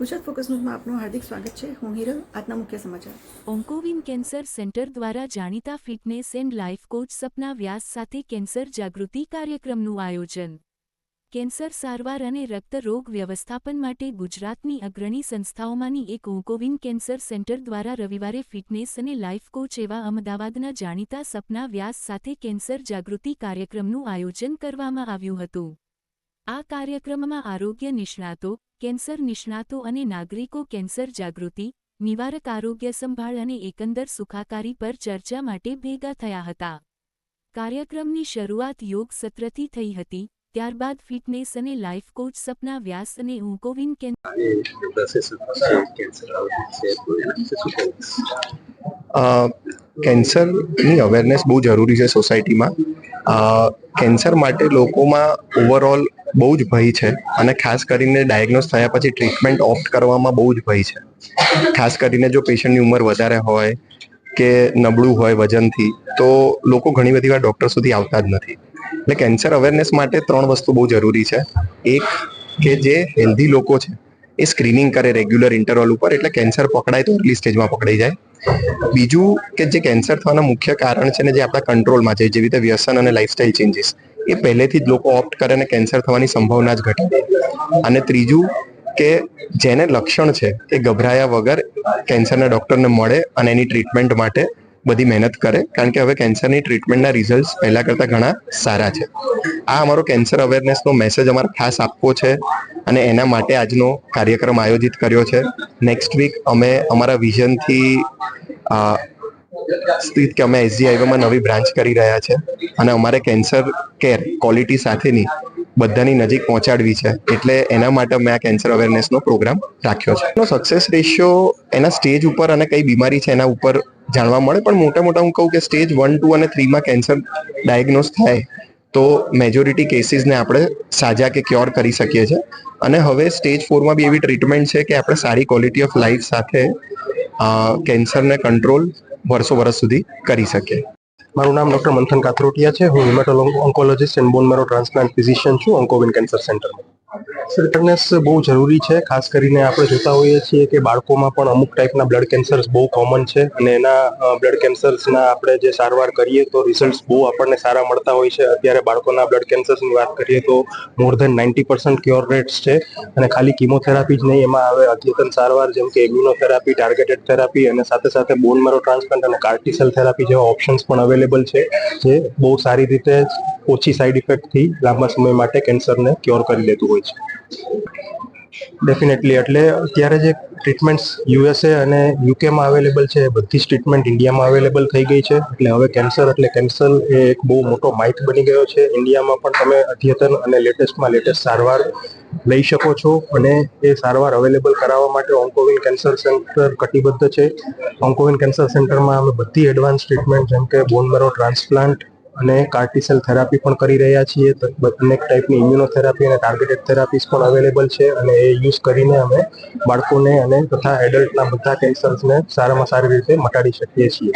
Gujarat focus ન્યૂઝમાં આપનું હાર્દિક સ્વાગત છે. હું હિરલ. આજના મુખ્ય સમાચાર. ઓન્કોવિન કેન્સર સેન્ટર દ્વારા જાણીતા ફિટનેસ એન્ડ લાઇફ કોચ સપના વ્યાસ સાથે કેન્સર જાગૃતિ કાર્યક્રમનું આયોજન. કેન્સર સારવાર અને રક્ત રોગ વ્યવસ્થાપન માટે ગુજરાતની અગ્રણી સંસ્થાઓમાંની એક ઓન્કોવિન કેન્સર સેન્ટર દ્વારા રવિવારે ફિટનેસ અને લાઇફ કોચ એવા અમદાવાદના જાણીતા સપના વ્યાસ સાથે કેન્સર જાગૃતિ કાર્યક્રમનું આયોજન કરવામાં આવ્યું હતું. આ કાર્યક્રમમાં આરોગ્ય નિષ્ણાતો, કેન્સર નિષ્ણાતો અને નાગરિકો કેન્સર જાગૃતિ, નિવારક આરોગ્ય સંભાળ અને એકંદર સુખાકારી પર ચર્ચા માટે ભેગા થયા હતા. કાર્યક્રમની શરૂઆત યોગ સત્રથી થઈ હતી. ત્યારબાદ ફિટનેસ અને લાઇફ કોચ સપના વ્યાસ અને ઓન્કોવિન કેન્સરની અવેરનેસ બહુ જરૂરી છે સોસાયટીમાં. કેન્સર માટે લોકોમાં ઓવરઓલ બહુ જ ભય છે અને ખાસ કરીને ડાયગ્નોઝ થયા પછી ટ્રીટમેન્ટ ઓપ્ટ કરવામાં બહુ જ ભય છે. ખાસ કરીને જો પેશન્ટની ઉંમર વધારે હોય કે નબળું હોય વજનથી, તો લોકો ઘણી બધી વાર ડૉક્ટર સુધી આવતા જ નથી. એટલે કેન્સર અવેરનેસ માટે 3 વસ્તુ બહુ જરૂરી છે. એક, કે જે હેલ્ધી લોકો છે એ સ્ક્રીનિંગ કરે રેગ્યુલર ઇન્ટરવલ ઉપર, એટલે કેન્સર પકડાય તો અર્લી સ્ટેજમાં પકડાઈ જાય. બીજું, કે જે કેન્સર થવાના મુખ્ય કારણ છે ને જે આપણા કંટ્રોલમાં છે, જેવી રીતે વ્યસન અને લાઇફસ્ટાઇલ ચેન્જીસ, એ પહેલેથી જ લોકો ઓપ્ટ કરે અને કેન્સર થવાની સંભાવના જ ઘટાડે. અને ત્રીજું, કે જેને લક્ષણ છે એ ગભરાયા વગર કેન્સરના ડૉક્ટરને મળે અને એની ટ્રીટમેન્ટ માટે બધી મહેનત કરે, કારણ કે હવે કેન્સરની ટ્રીટમેન્ટના રિઝલ્ટ પહેલાં કરતાં ઘણા સારા છે. આ અમારો કેન્સર અવેરનેસનો મેસેજ અમારે ખાસ આપવો છે અને એના માટે આજનો કાર્યક્રમ આયોજિત કર્યો છે. નેક્સ્ટ વીક અમે અમારા વિઝનથી સ્થિત કે અમે એસજી હાઈવેમાં નવી બ્રાન્ચ કરી રહ્યા છે અને અમારે કેન્સર કેર ક્વોલિટી સાથેની બધાની નજીક પહોંચાડવી છે. એટલે એના માટે અમે આ કેન્સર અવેરનેસનો પ્રોગ્રામ રાખ્યો છે. એનો સક્સેસ રેશિયો એના સ્ટેજ ઉપર અને કઈ બીમારી છે એના ઉપર જાણવા મળે, પણ મોટા હું કહું કે સ્ટેજ 1, 2 અને 3માં કેન્સર ડાયગ્નોઝ થાય તો મેજોરિટી કેસીસને આપણે સાજા કે ક્યોર કરી શકીએ છીએ. અને હવે સ્ટેજ 4માં બી એવી ટ્રીટમેન્ટ છે કે આપણે સારી ક્વોલિટી ઓફ લાઈફ સાથે કેન્સરને કંટ્રોલ વર્ષો સુધી કરી શકીએ. મારું નામ ડૉક્ટર મંથન કાથરોટિયા છે. હું hemato oncologist and bone marrow transplant physician છું ઓન્કોવિન કેન્સર સેન્ટરમાં. અવેરનેસ બહુ જરૂરી છે. ખાસ કરીને આપણે જોતા હોઈએ છીએ કે બાળકોમાં પણ અમુક ટાઈપના બ્લડ કેન્સર્સ બહુ કોમન છે અને એના બ્લડ કેન્સર્સના આપણે જે સારવાર કરીએ તો રિઝલ્ટ્સ બહુ આપણને સારા મળતા હોય છે. અત્યારે બાળકોના બ્લડ કેન્સર્સની વાત કરીએ તો મોર ધેન 90% ક્યોર રેટ્સ છે અને ખાલી કિમોથેરાપી જ નહીં, એમાં આવે અદ્યતન સારવાર જેમ કે ઇમ્યુનોથેરાપી, ટાર્ગેટેડ થેરાપી અને સાથે બોન મેરો ટ્રાન્સપ્લાન્ટ અને કાર્ટી સેલ થેરાપી જેવા ઓપ્શન્સ પણ અવેલેબલ છે, જે બહુ સારી રીતે ઓછી સાઇડ ઇફેક્ટથી લાંબા સમય માટે કેન્સરને ક્યોર કરી લેતું હોય છે. ડેફિનેટલી. એટલે અત્યારે જે ટ્રીટમેન્ટ્સ યુએસએ અને યુકેમાં અવેલેબલ છે, એ બધી જ ટ્રીટમેન્ટ ઇન્ડિયામાં અવેલેબલ થઈ ગઈ છે. એટલે હવે કેન્સર એ એક બહુ મોટો માઇથ બની ગયો છે. ઇન્ડિયામાં પણ તમે અદ્યતન અને લેટેસ્ટ સારવાર લઈ શકો છો અને એ સારવાર અવેલેબલ કરાવવા માટે ઓન્કોવિન કેન્સર સેન્ટર કટિબદ્ધ છે. ઓન્કોવિન કેન્સર સેન્ટરમાં અમે બધી એડવાન્સ ટ્રીટમેન્ટ જેમ કે બોન મેરો ટ્રાન્સપ્લાન્ટ અને કાર્ટી સેલ થેરાપી પણ કરી રહ્યા છીએ. અનેક ટાઈપની ઇમ્યુનોથેરાપી અને ટાર્ગેટેડ થેરાપીસ પણ અવેલેબલ છે અને એ યુઝ કરીને અમે બાળકોને અને તથા એડલ્ટના બધા કેન્સર્સને સારામાં સારી રીતે મટાડી શકીએ છીએ.